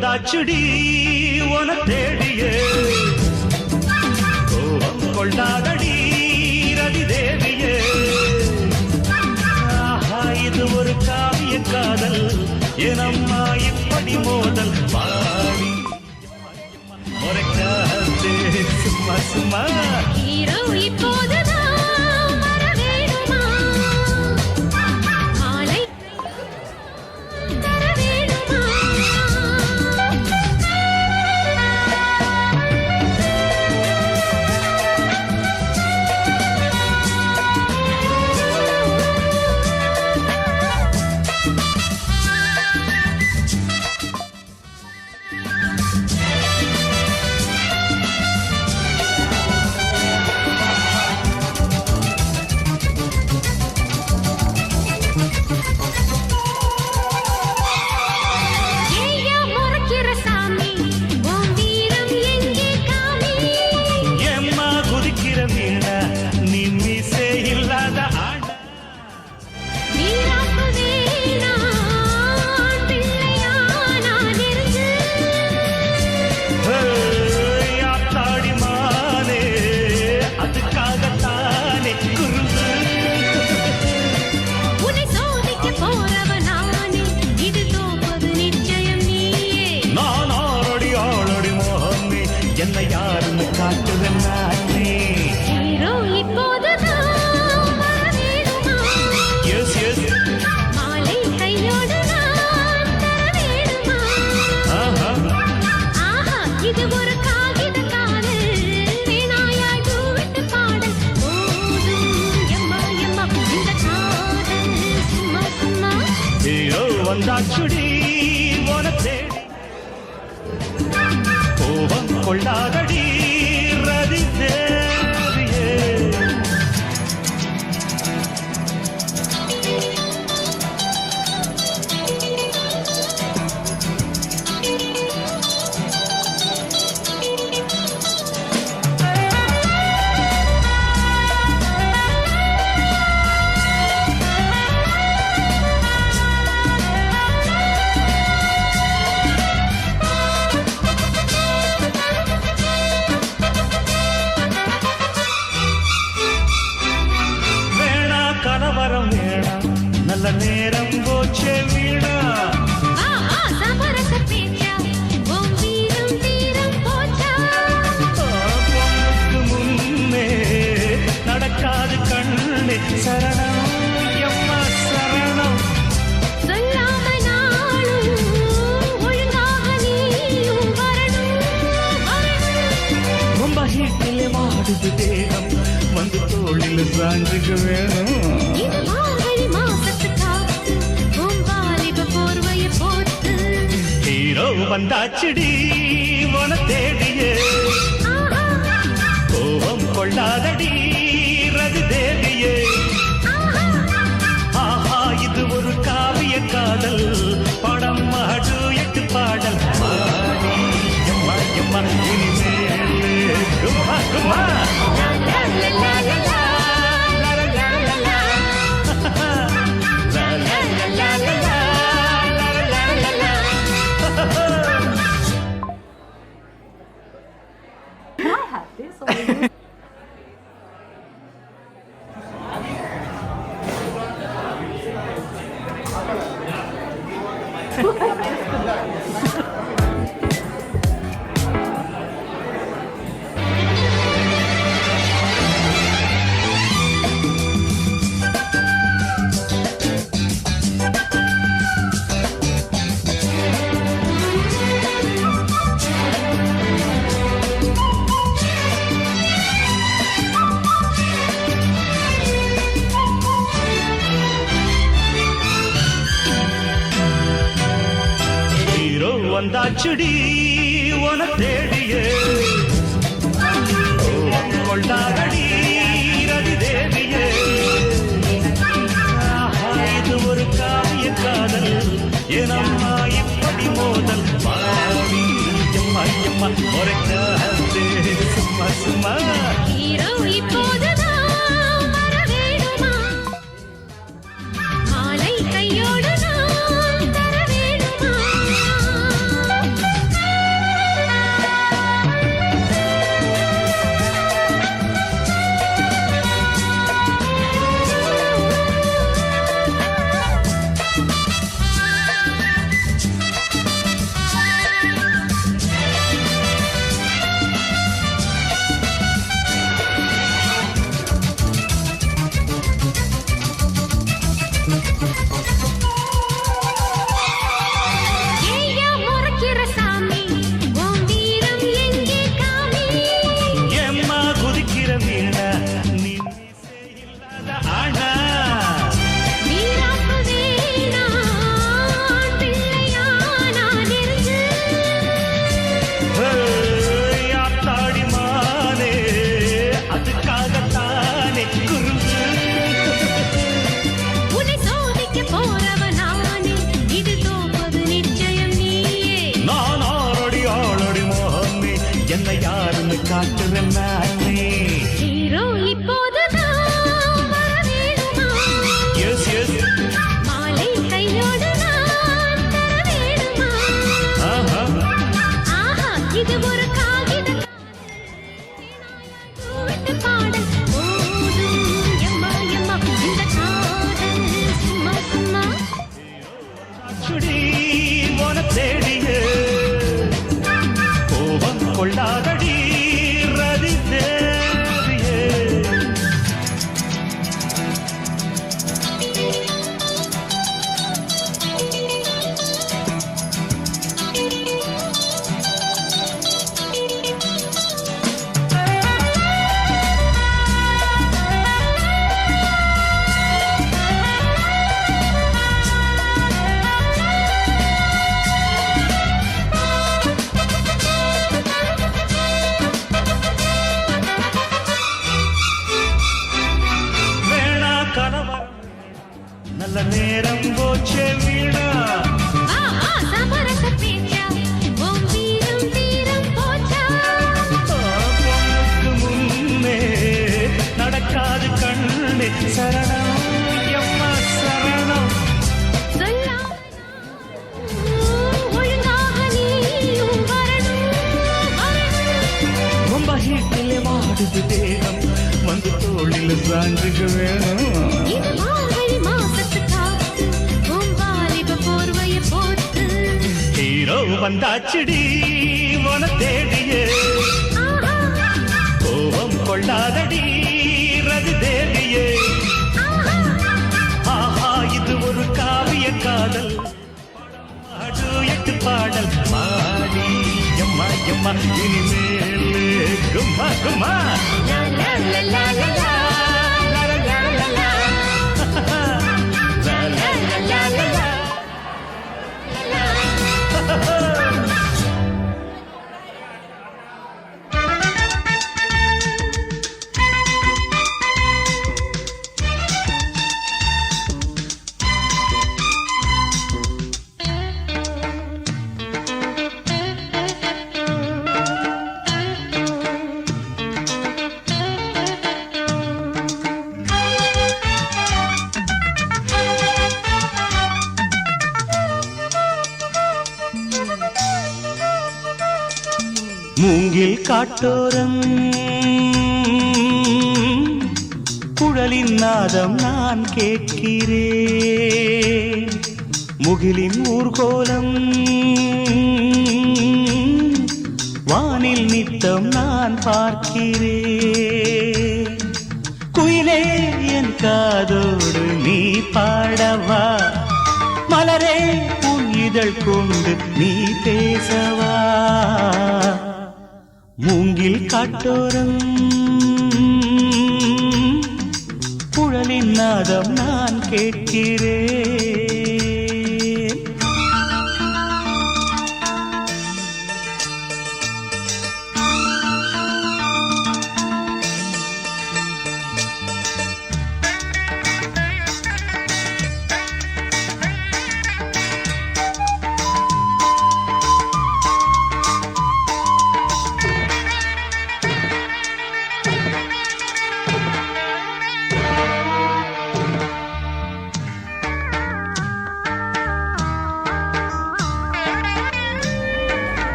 வந்தாச்சுடி உன தேடியே கோபம் கொள்ளாதடி ரதி தேவியே ஆஹா இது ஒரு காவிய காதல் எனம்மா இப்படி மோதல் பாடி முறைக்காதே சும்மா சும்மா ஹீரோ இப்போதுதான் வர வேணுமா மாலை தர வேணுமா ஏய்யா முறைக்கிற சாமி உன் வீரம் எங்கே காமி ஏம்மா குதிக்கிற வீணா நீ மீசே இல்லாத ஆண்ட வீராப்பு வேணா பிள்ளையா நான் இருந்து ஆத்தாடி மானே அதுக்காகத்தானே குறும்பு உன்னை சோதிக்க போறவ நானே இது தோப்பது நிச்சயம் நீயே நான் ஆளடி மோகமே என்னை யாருன்னு காட்டுவேன் நானே ஹீரோ இப்போதுதான் வர வேணுமா எஸ் எஸ் மாலை கையோடு நான் தர வேணுமா ஆஹா ஆஹா இது ஒரு காகித காதல் வீணாயாய் தூவிட்டு பாடல் போதும் எம்மா எம்மா இந்த காதல் சும்மா சும்மா ஹீரோ வந்தாச்சுடி உன தேடி கோபம் கொள்ளாதடி ரதி தேவியே வேணா கலவரம் வேணா நல்ல நேரம் போச்சே வீணா வா வா சமரச பேச்சா உன் வீரம் தீரம் போச்சா பொண்ணுக்கு முன்னே நடக்காது கண்ணே சரணம் எம்மா சரணம் சொல்லாம நாளும் ஒழுங்காக நீயும் வரணும் வரணும் ரொம்ப ஹீட்டிலே மாடுது தேகம் வந்து தோளில் சாஞ்சுக்க வேணும் இது மார்கழி மாசத்து காத்து உன் வாலிப போர்வையை போட்டு ஹீரோ வந்தாச்சுடி உன தேடியே ஆஹா கோபம் கொள்ளாதடி ரதி தேவியே ஆஹா ஆஹா இது ஒரு காவிய காதல் படம் மாடு எட்டு பாடல் பாடி எம்மா எம்மா இனிமேல் கும்மா கும்மா லா லா லா லா லா லா லா லா லா லா லா லா லா லா லா லா I have this or hero வந்தாச்சுடி உன தேடியே கோபம் கொள்ளாதடி ரதி தேவியே ஆஹா இது ஒரு காவிய காதல் எனம்மா இப்படி மோதல் பாடி எம்மா எம்மா முறைக்காதே சும்மா சும்மா ஹீரோ இப்போதுதான் வர வேணுமா மாலை கையோடு நான் தர வேணுமா சொல்லி காட்டுறேன் நானே. ஹீரோ இப்போதுதான் வர வேணுமா? எஸ் எஸ் மாலை கையோடு நான் தர வேணுமா? ஆஹா ஆஹா, இது ஒரு காகித தூட்டு பாடல் போதும். எம்மா எம்மா, இந்த காதல் சும்மா சும்மா. சுடி உன தேடிய கோபம் கொள்ளாதடி ரதி தேவியே. வேணா கணவன் நல்ல நேரம் போச்சே வீணா. ஆ ஆ, சமரச பேச்சா, உன் வீரம் தீரம் போச்சா? பொண்ணுக்கு முன்னே நடக்காது கண்ணே. சரணம் எம்மா சரணம். சொல்லாம ஒழுங்காக நீயும் வரணும் வரணும். ரொம்ப ஹீட்டிலே மாடுது தேகம் வந்து தோளில் சாஞ்சுக்க வேணும். இது மார்கழி மாசத்து காத்து, உன் வாலிப போர்வைய போத்து. ஹீரோ வந்தாச்சுடி உன தேடியே ஆஹா, கோபம் கொள்ளாதடி ரதி தேவியே. ஆஹா, ஆஹா இது ஒரு காவிய காதல் பாடு எட்டு பாடல் பாடி எம்மா எம்மா இனிமேல் கும்மா கும்மா. லா லா லா லா லா லா. லா, லா, லா, லா, லா. லா, லா, லா, லா, லா, லா. மூங்கில் காட்டோரம் குழலின் நாதம் நான் கேட்கிறேன். முகிலின் ஊர்கோலம் வானில் நித்தம் நான் பார்க்கிறேன். குயிலே என் காதோடு நீ பாடவா, மலரே உன் இதழ் கொண்டு நீ பேசவா. மூங்கில் காட்டோரம் குழலின் நாதம் நான் கேட்கிறேன்.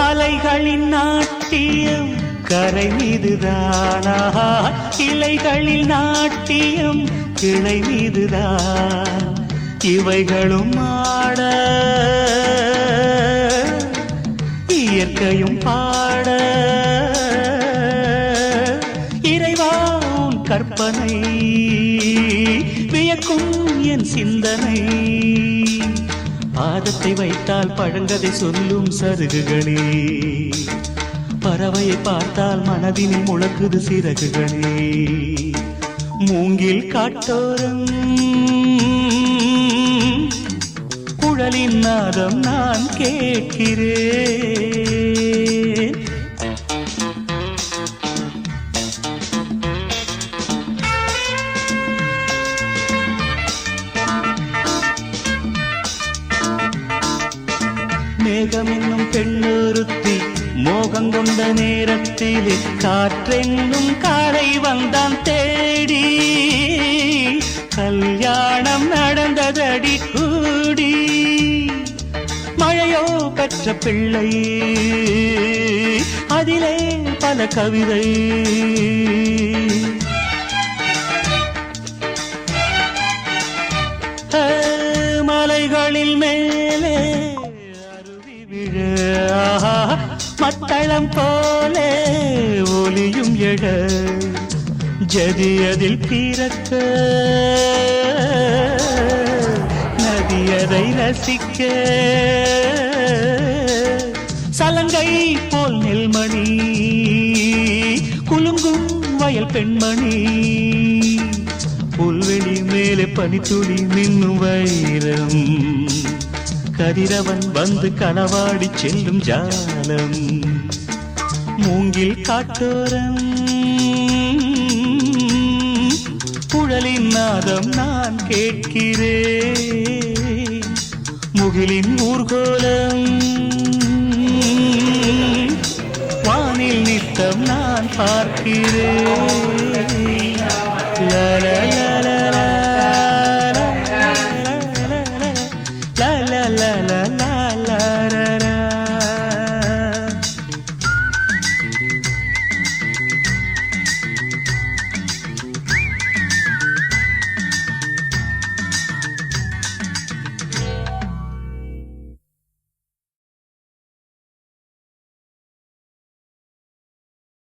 அலைகளின் நாட்டியம் கரை மீதுதானா, இலைகளில் நாட்டியம் கிளை மீதுதான். இவைகளும் ஆட இயற்கையும் பாட, இறைவா உன் கற்பனை வியக்கும் என் சிந்தனை. பாதத்தை வைத்தால் பழங்கதை சொல்லும் சருகுகளே, பறவையை பார்த்தால் மனதினில் முழக்குது சிறகுகளே. மூங்கில் காட்டோரம் குழலின் நாதம் நான் கேட்கிறேன். மேகம் என்னும் பெண்ணொருத்தி மோகம் கொண்ட நேரத்திலே காற்றென்னும் காரை வந்தான் தேடி கல்யாணம் நடந்ததடி கூடி மழையோ பெற்ற பிள்ளை அதிலே பல கவிதை மலைகளில் மேலே அருவி விழ மத்தளம் போலே ஒலியும் எழ ஜதி அதில் பிறக்க நதியதை ரசிக்க சலங்கை போல் நெல்மணி குலுங்கும் வயல் பெண்மணி புல்வெளி மேலே பனித்துளி மின்னும் வைரம் கதிரவன் வந்து களவாடி செல்லும் ஜாலம் மூங்கில் காட்டோரம் குழலின் நாதம் நான் கேட்கிறேன் முகிலின் ஊர்கோலம் வானில் நித்தம் நான் பார்க்கிறேன். லா, லா, லா.